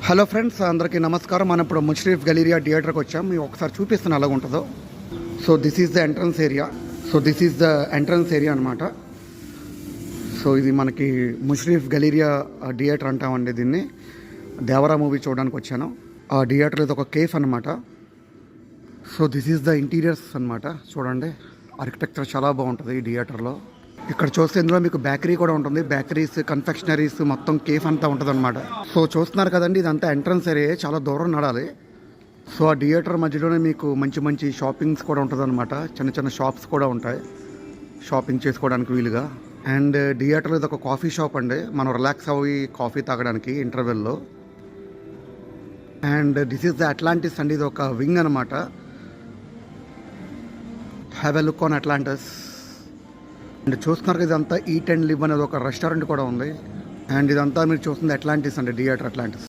Hello friends, అందరికీ నమస్కారం. మనం ఇప్పుడు ముషరీఫ్ గలీరియా థియేటర్కి వచ్చాం. మీకు ఒకసారి చూపిస్తాను ఎలాగ ఉంటుందో. So this is the entrance area అనమాట. సో ఇది మనకి ముషరీఫ్ గలీరియా థియేటర్ అంటామండి. దీన్ని దేవరా మూవీ చూడడానికి వచ్చాను. ఆ థియేటర్ ఇది ఒక కేఫ్ అనమాట. So this is the interiors అనమాట. చూడండి, ఆర్కిటెక్చర్ చాలా బాగుంటుంది ఈ థియేటర్లో. ఇక్కడ చూస్తే ఇందులో మీకు బేకరీ కూడా ఉంటుంది. బేకరీస్, కన్ఫెక్షనరీస్, మొత్తం కేఫ్ అంతా ఉంటుంది అనమాట. సో చూస్తున్నారు కదండి, ఇదంతా ఎంట్రన్స్ ఏరియా. చాలా దూరం నడాలి. సో ఆ థియేటర్ మధ్యలోనే మీకు మంచి మంచి షాపింగ్స్ కూడా ఉంటుంది అనమాట. చిన్న చిన్న షాప్స్ కూడా ఉంటాయి షాపింగ్ చేసుకోవడానికి వీలుగా. అండ్ థియేటర్ ఇది ఒక కాఫీ షాప్ అండి. మనం రిలాక్స్ అవ్వి కాఫీ తాగడానికి ఇంటర్వెల్లో. And this is the Atlantis అండి. ఇది ఒక వింగ్ అనమాట. Have a look on Atlantis. And చూస్తున్నారు ఇదంతా ఈట్ అండ్ లివ్ అనేది ఒక రెస్టారెంట్ కూడా ఉంది. అండ్ ఇదంతా మీరు చూస్తుంది అట్లాంటిస్ అండి, థియేటర్ అట్లాంటిస్.